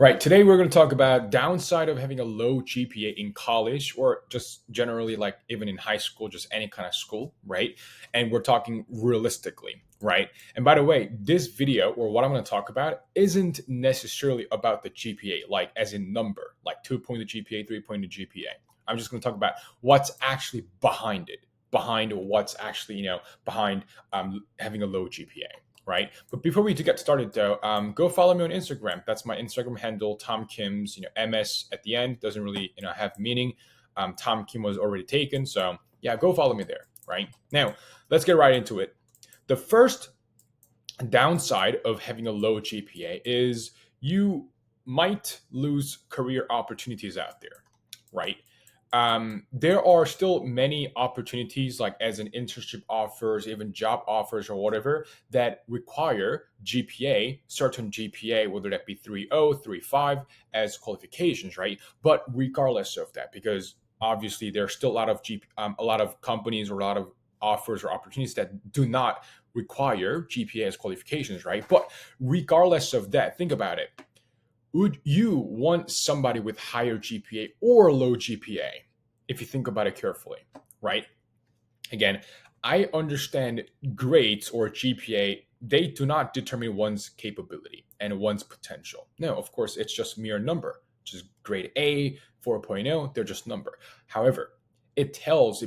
Right. Today we're going to talk about downside of having a low GPA in college or just generally like even in high school, just any kind of school, right? And we're talking realistically, right? And by the way, this video or what I'm going to talk about isn't necessarily about the GPA, like as in number, like 2 point GPA, 3 point GPA. I'm just going to talk about what's actually behind it, behind what's actually, behind having a low GPA, right? But before we get started, though, go follow me on Instagram. That's my Instagram handle, Tom Kim's. MS at the end doesn't really have meaning. Tom Kim was already taken, so yeah, go follow me there. Right now, let's get right into it. The first downside of having a low GPA is you might lose career opportunities out there, right? There are still many opportunities, like as an internship offers, even job offers or whatever, that require GPA, certain GPA, whether that be 3.0, 3.5 as qualifications, right? But regardless of that, because obviously there's still a lot of companies or a lot of offers or opportunities that do not require GPA as qualifications, right? But regardless of that, think about it. Would you want somebody with higher GPA or low GPA? If you think about it carefully, right? Again, I understand grades or GPA, they do not determine one's capability and one's potential. No, of course, it's just mere number, which is grade A, 4.0, they're just number. However, it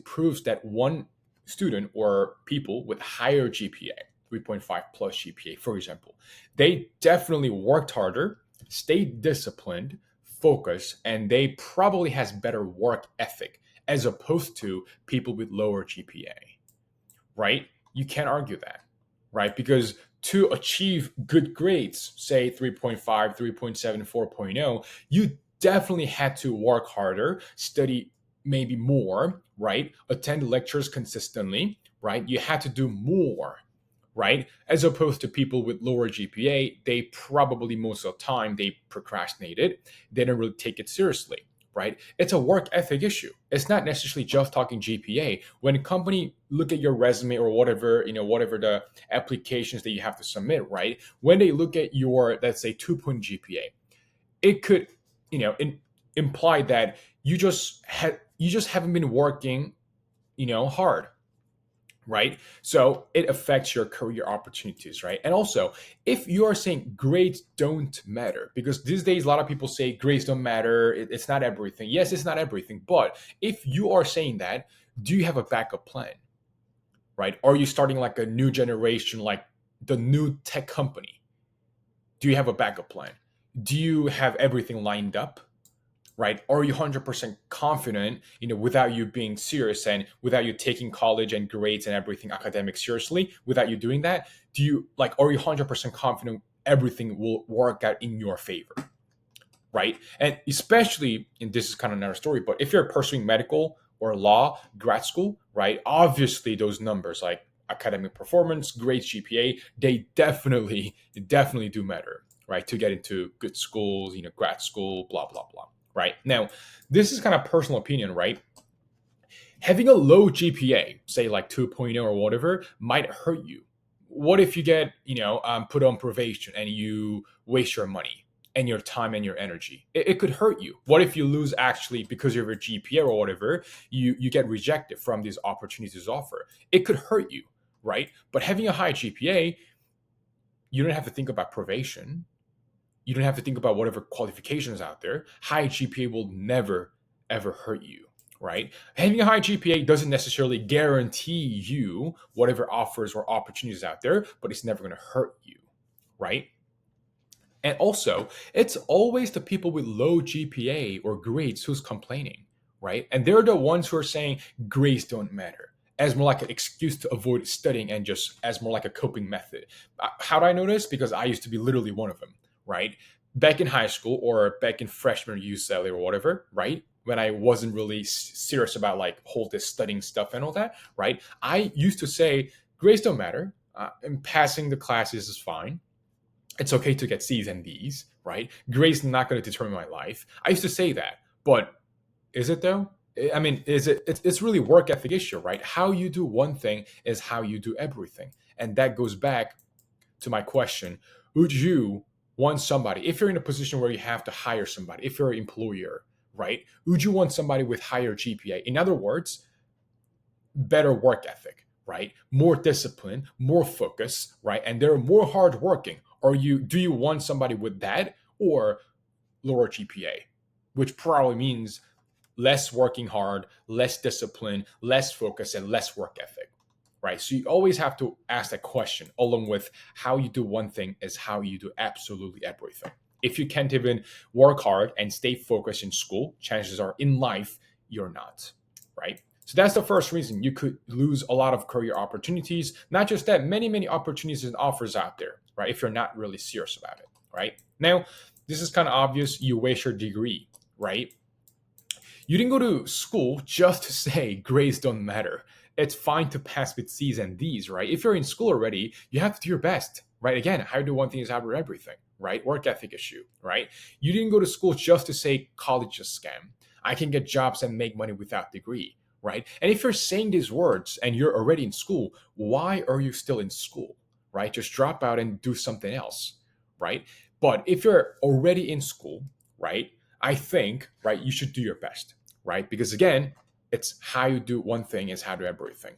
proves that one student or people with higher GPA, 3.5 plus GPA, for example, they definitely worked harder, stayed disciplined, focused, and they probably has better work ethic as opposed to people with lower GPA, right? You can't argue that, right? Because to achieve good grades, say 3.5, 3.7, 4.0, you definitely had to work harder, study maybe more, right? Attend lectures consistently, right? You had to do more, right? As opposed to people with lower GPA, they probably most of the time they procrastinated. They didn't really take it seriously, right? It's a work ethic issue. It's not necessarily just talking GPA. When a company look at your resume or whatever, whatever the applications that you have to submit, right? When they look at your, let's say, 2 point GPA, it could, imply that you just haven't been working, hard, right? So it affects your career opportunities, right? And also, if you are saying grades don't matter, because these days a lot of people say grades don't matter, it's not everything. Yes, it's not everything, but if you are saying that, do you have a backup plan, right? Are you starting like a new generation, like the new tech company? Do you have a backup plan? Do you have everything lined up? Right? Are you 100% confident, without you being serious and without you taking college and grades and everything academic seriously, without you doing that, are you 100% confident everything will work out in your favor? Right? And especially, and this is kind of another story, but if you're pursuing medical or law, grad school, right? Obviously those numbers like academic performance, grades, GPA, they definitely do matter, right? To get into good schools, grad school, blah, blah, blah. Right now, this is kind of personal opinion, right? Having a low GPA, say like 2.0 or whatever, might hurt you. What if you get, put on probation and you waste your money and your time and your energy? It could hurt you. What if you lose actually because of your GPA or whatever, you get rejected from these opportunities offer? It could hurt you, right? But having a high GPA, you don't have to think about probation. You don't have to think about whatever qualifications out there. High GPA will never, ever hurt you, right? Having a high GPA doesn't necessarily guarantee you whatever offers or opportunities out there, but it's never going to hurt you, right? And also, it's always the people with low GPA or grades who's complaining, right? And they're the ones who are saying grades don't matter as more like an excuse to avoid studying and just as more like a coping method. How do I know this? Because I used to be literally one of them, right? Back in high school or back in freshman UCLA or whatever, right? When I wasn't really serious about like whole this studying stuff and all that, right? I used to say grades don't matter. And passing the classes is fine. It's okay to get C's and D's, right? Grades not going to determine my life. I used to say that, but is it though? I mean, is it? It's really work ethic issue, right? How you do one thing is how you do everything, and that goes back to my question: would you want somebody, if you're in a position where you have to hire somebody, if you're an employer, right? Would you want somebody with higher GPA? In other words, better work ethic, right? More discipline, more focus, right? And they're more hardworking. Or do you want somebody with that or lower GPA, which probably means less working hard, less discipline, less focus, and less work ethic, right? So you always have to ask that question, along with how you do one thing is how you do absolutely everything. If you can't even work hard and stay focused in school, chances are in life you're not, right? So that's the first reason you could lose a lot of career opportunities. Not just that, many opportunities and offers out there, right? If you're not really serious about it, right? Now, this is kind of obvious. You waste your degree, right? You didn't go to school just to say grades don't matter. It's fine to pass with C's and D's, right? If you're in school already, you have to do your best, right? Again, how to do one thing is how to do everything, right? Work ethic issue, right? You didn't go to school just to say college is a scam. I can get jobs and make money without degree, right? And if you're saying these words and you're already in school, why are you still in school, right? Just drop out and do something else, right? But if you're already in school, right, I think, right, you should do your best, right? Because again, it's how you do one thing is how to do everything,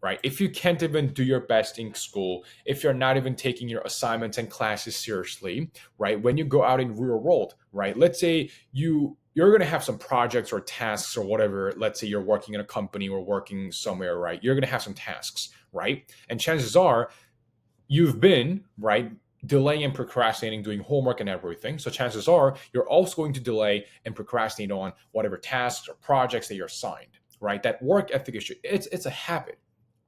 right? If you can't even do your best in school, if you're not even taking your assignments and classes seriously, right? When you go out in real world, right? Let's say you're going to have some projects or tasks or whatever. Let's say you're working in a company or working somewhere, right? You're going to have some tasks, right? And chances are you've been, right, delaying and procrastinating doing homework and everything. So chances are you're also going to delay and procrastinate on whatever tasks or projects that you're assigned, right? That work ethic issue, it's a habit,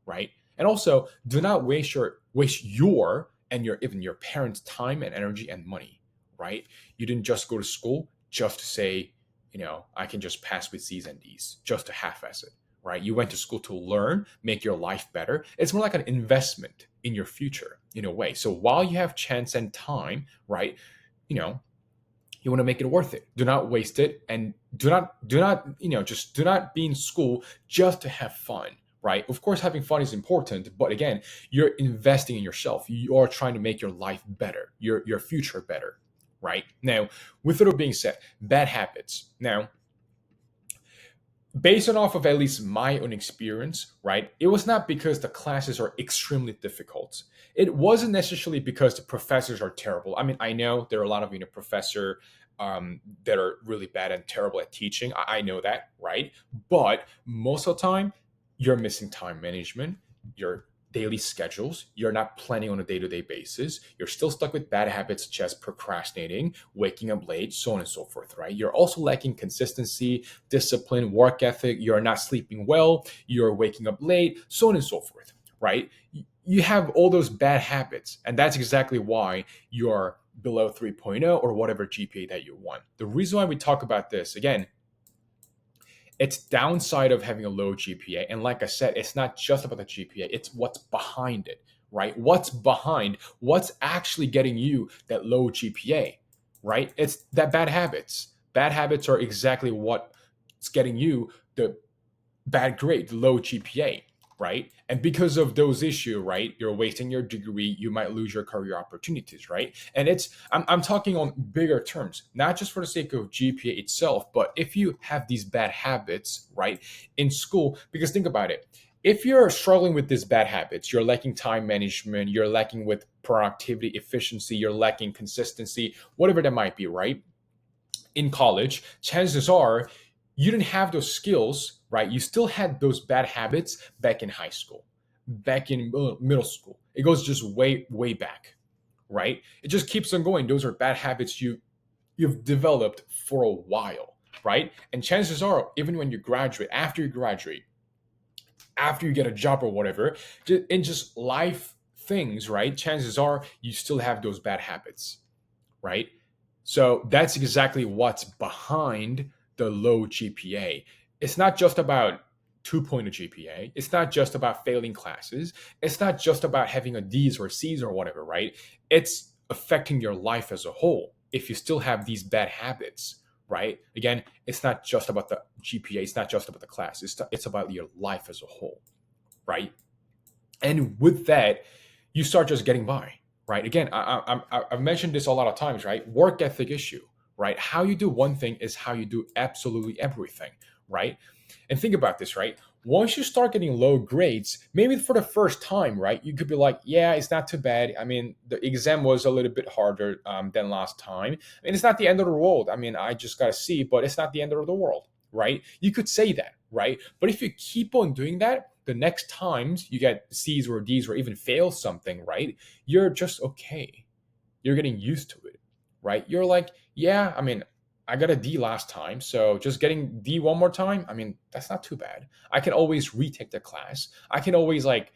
right? And also do not waste your and your even your parents' time and energy and money, right? You didn't just go to school just to say, I can just pass with C's and D's, just to half-ass it, right? You went to school to learn, make your life better. It's more like an investment in your future in a way. So while you have chance and time, right, you know, you want to make it worth it. Do not waste it, and just do not be in school just to have fun, right? Of course, having fun is important, but again, you're investing in yourself. You are trying to make your life better, your future better, right? Now, with it all being said, bad habits. Now, based on off of at least my own experience, right? It was not because the classes are extremely difficult. It wasn't necessarily because the professors are terrible. I mean, I know there are a lot of professor that are really bad and terrible at teaching. I know that, right? But most of the time, you're missing time management. Your daily schedules. You're not planning on a day-to-day basis. You're still stuck with bad habits such as procrastinating, waking up late, so on and so forth, right? You're also lacking consistency, discipline, work ethic. You're not sleeping well. You're waking up late, so on and so forth, right? You have all those bad habits, and that's exactly why you're below 3.0 or whatever GPA that you want. The reason why we talk about this, again, it's downside of having a low GPA. And like I said, it's not just about the GPA, it's what's behind it, right? What's actually getting you that low GPA, right? It's that bad habits. Bad habits are exactly what's getting you the bad grade, low GPA, right? And because of those issues, right, you're wasting your degree, you might lose your career opportunities, right? And I'm talking on bigger terms, not just for the sake of GPA itself, but if you have these bad habits, right, in school, because think about it. If you're struggling with these bad habits, you're lacking time management, you're lacking with productivity, efficiency, you're lacking consistency, whatever that might be, right? In college, chances are you didn't have those skills, right? You still had those bad habits back in high school, back in middle school. It goes just way back, right? It just keeps on going. Those are bad habits you've developed for a while, right? And chances are, even when you graduate, after you get a job or whatever, in just life things, right? Chances are you still have those bad habits, right? So that's exactly what's behind the low GPA. It's not just about 2.0 GPA. It's not just about failing classes. It's not just about having a D's or C's or whatever, right? It's affecting your life as a whole if you still have these bad habits, right? Again, it's not just about the GPA. It's not just about the class. It's about your life as a whole, right? And with that, you start just getting by, right? Again, I've mentioned this a lot of times, right? Work ethic issue, right? How you do one thing is how you do absolutely everything, right? And think about this, right? Once you start getting low grades, maybe for the first time, right? You could be like, yeah, it's not too bad. I mean, the exam was a little bit harder than last time. I mean, it's not the end of the world. I mean, I just got to see, but it's not the end of the world, right? You could say that, right? But if you keep on doing that, the next times you get C's or D's or even fail something, right? You're just okay. You're getting used to it, right? You're like, yeah, I mean, I got a D last time, so just getting D one more time, I mean, that's not too bad. I can always retake the class. I can always like,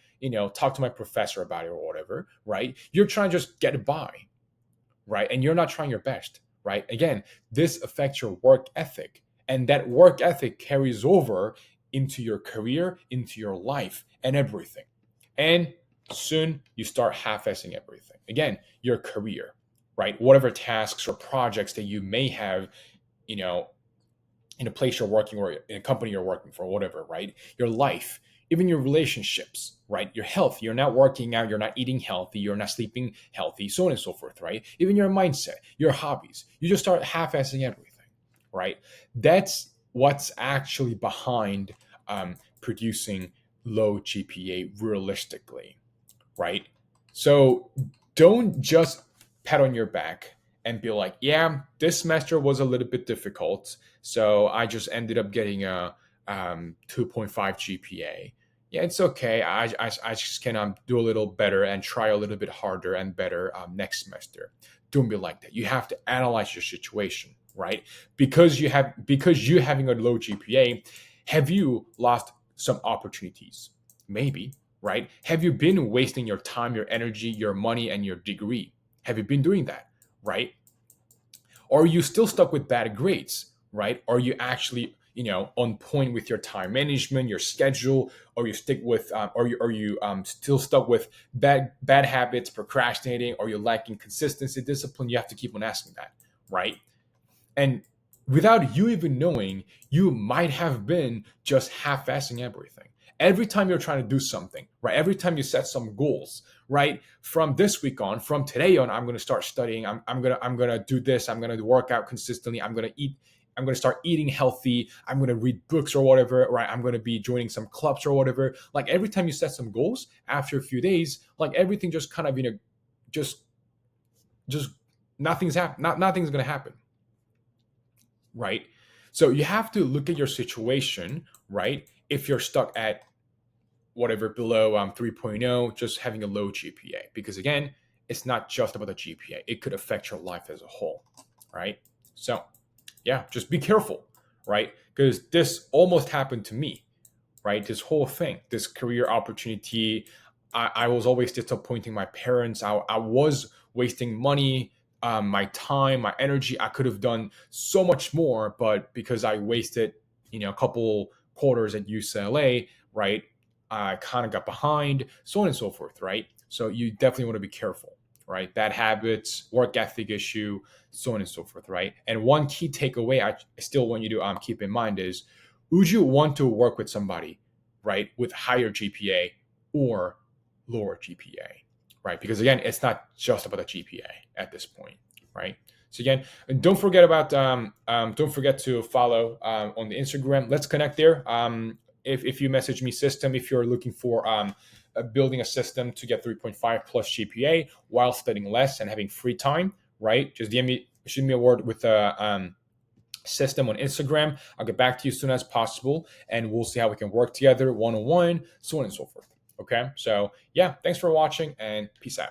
talk to my professor about it or whatever, right? You're trying to just get by, right? And you're not trying your best, right? Again, this affects your work ethic, and that work ethic carries over into your career, into your life, and everything. And soon you start half-assing everything. Again, your career, right? Whatever tasks or projects that you may have, you know, in a place you're working or in a company you're working for, whatever, right? Your life, even your relationships, right? Your health, you're not working out, you're not eating healthy, you're not sleeping healthy, so on and so forth, right? Even your mindset, your hobbies, you just start half-assing everything, right? That's what's actually behind producing low GPA realistically, right? So don't just pat on your back and be like, yeah, this semester was a little bit difficult. So I just ended up getting a 2.5 GPA. Yeah, it's okay. I just can do a little better and try a little bit harder and better next semester. Don't be like that. You have to analyze your situation, right? Because you having a low GPA, have you lost some opportunities? Maybe, right? Have you been wasting your time, your energy, your money, and your degree? Have you been doing that, right? Or are you still stuck with bad grades, right? Are you actually, on point with your time management, your schedule, or you stick with, or you still stuck with bad habits, procrastinating, or you're lacking consistency, discipline? You have to keep on asking that, right? And without you even knowing, you might have been just half-assing everything. Every time you're trying to do something, right? Every time you set some goals, right? From this week on, from today on, I'm going to start studying. I'm gonna do this. I'm going to work out consistently. I'm going to eat. I'm going to start eating healthy. I'm going to read books or whatever, right? I'm going to be joining some clubs or whatever. Like every time you set some goals, after a few days, like everything just kind of, just just nothing's going to happen, right? So you have to look at your situation, right? If you're stuck at whatever below 3.0, just having a low GPA, because again, it's not just about the GPA. It could affect your life as a whole, right? So yeah, just be careful, right? Because this almost happened to me, right? This whole thing, this career opportunity, I was always disappointing my parents. I was wasting money, my time, my energy. I could have done so much more, but because I wasted, a couple quarters at UCLA, right? I kind of got behind, so on and so forth, right? So you definitely want to be careful, right? Bad habits, work ethic issue, so on and so forth, right? And one key takeaway I still want you to keep in mind is, would you want to work with somebody, right, with higher GPA or lower GPA, right? Because again, it's not just about the GPA at this point, right? So again, and don't forget to follow on the Instagram. Let's connect there. If you message me system, if you're looking for building a system to get 3.5 plus GPA while studying less and having free time, right? Just shoot me a word with a system on Instagram. I'll get back to you as soon as possible, and we'll see how we can work together one on one, so on and so forth. Okay. So, yeah, thanks for watching and peace out.